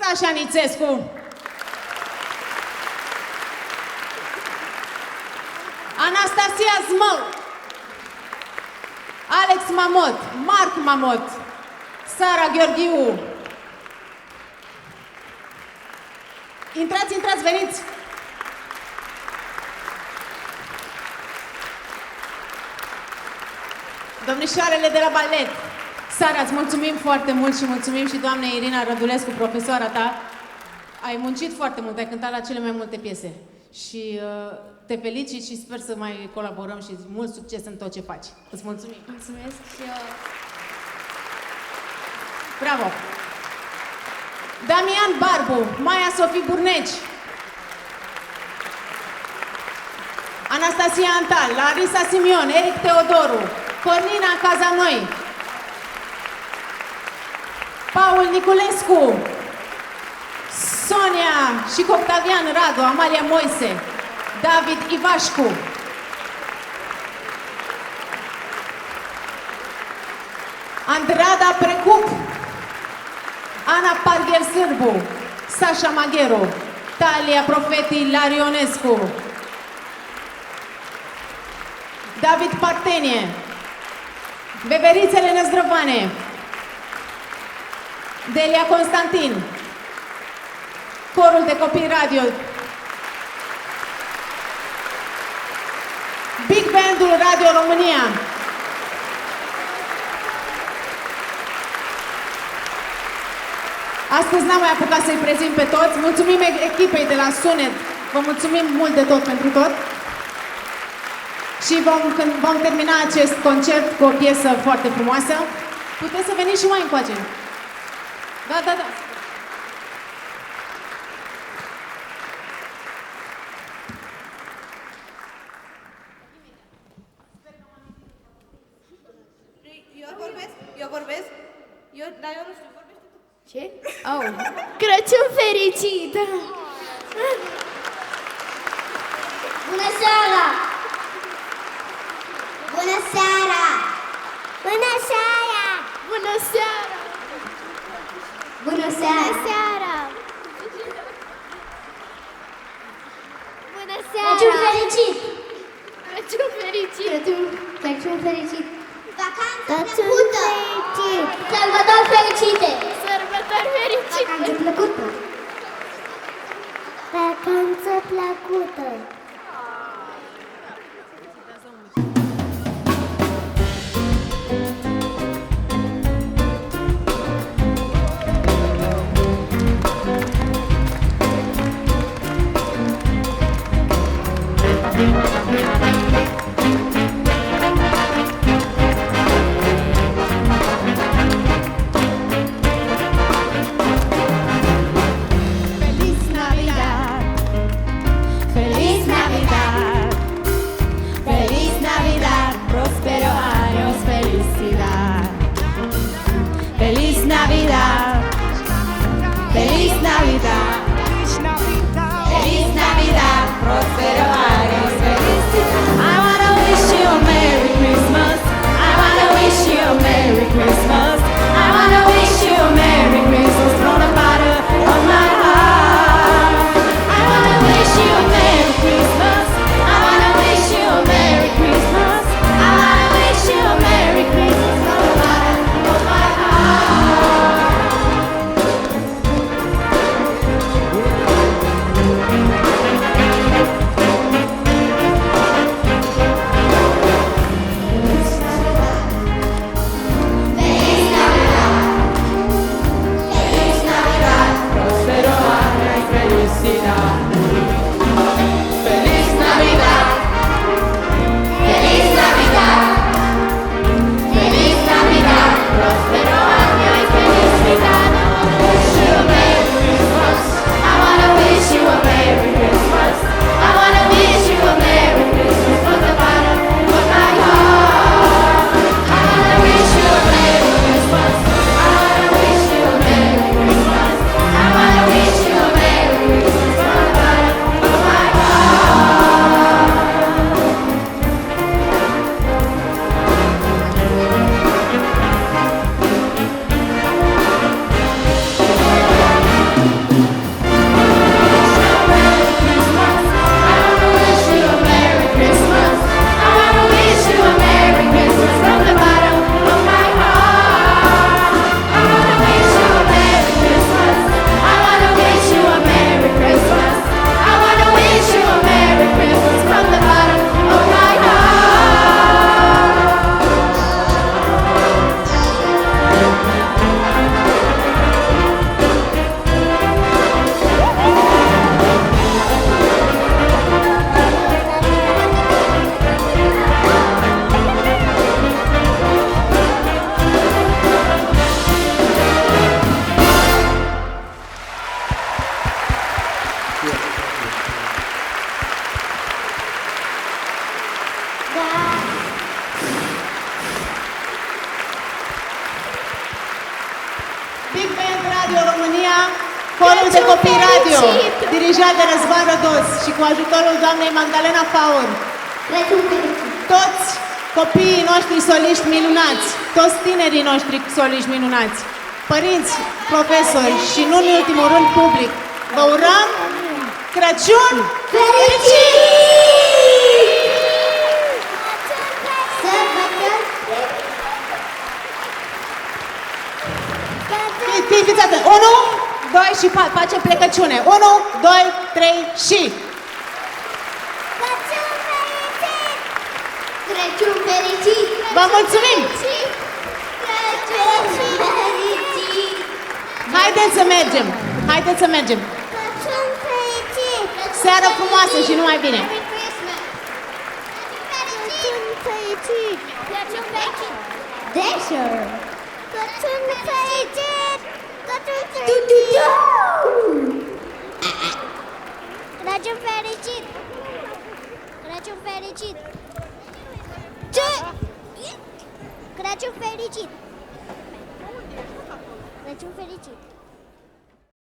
Natașa Nițescu, Anastasia Zmău, Alex Mamot, Marc Mamot, Sara Gheorghiu. Intrați, intrați, veniți! Domnișoarele de la balet, Sara, îți mulțumim foarte mult și mulțumim și doamnei Irina Rădulescu, profesoara ta. Ai muncit foarte mult, ai cântat la cele mai multe piese. Și te felicit și sper să mai colaborăm și mult succes în tot ce faci. Îți mulțumim! Mulțumesc și eu. Bravo! Damian Barbu, Maia Sofie Burneci, Anastasia Antal, Larisa Simion, Eric Teodoru, Cornina Cazanoi, Paul Niculescu, Sonia și Octavian Radu, Amalia Moise, David Ivașcu, Andrada Precup, Ana Pargher Sârbu, Sasha Magheru, Talia Profeti Larionescu, David Partenie, Beberițele Năzdrăvane, Delia Constantin, Corul de Copii Radio, Big Bandul Radio România, astăzi n-am mai apucat să-i prezint pe toți. Mulțumim echipei de la Sunet. Vă mulțumim mult de tot pentru tot. Și când vom termina acest concert cu o piesă foarte frumoasă, puteți să veniți și mai încoace. Da, da, da. Eu vorbesc? Dar eu nu știu, vorbește tu. Ce? Oh. Crăciun fericit! Bună seara! Bună seara! Bună seara! Bună seara! Bună seara! seara! Bună seara! Crăciun fericit! Crăciun fericit! Crăciun fericit! Vacanță Crăciun plăcută! fericit! Sărbători fericite! Sărbători fericite! Vacanță plăcută! Vacanță plăcută! Feliz Corul de copii radio, fericit! dirijat de Răzvan Rădos și cu ajutorul doamnei Magdalena Faur. Crăciun fericit. Toți copiii noștri soliști minunați, toți tinerii noștri soliști minunați, părinți, profesori și nu în ultimul rând public, vă urăm Crăciun fericit! Fiți atent! 1, 2 și facem plecăciune. 1, 2, 3 și... Crăciun fericit! Vă mulțumim! Crăciun fericit! Haideți să mergem! Haideți să mergem! Crăciun fericit! Seară frumoasă și numai bine! Merry Christmas! Crăciun fericit! Crăciun fericit! Dasher! Crăciun fericit! Crăciun fericit! Crăciun fericit! Crăciun fericit! Ce? Crăciun fericit! Crăciun fericit!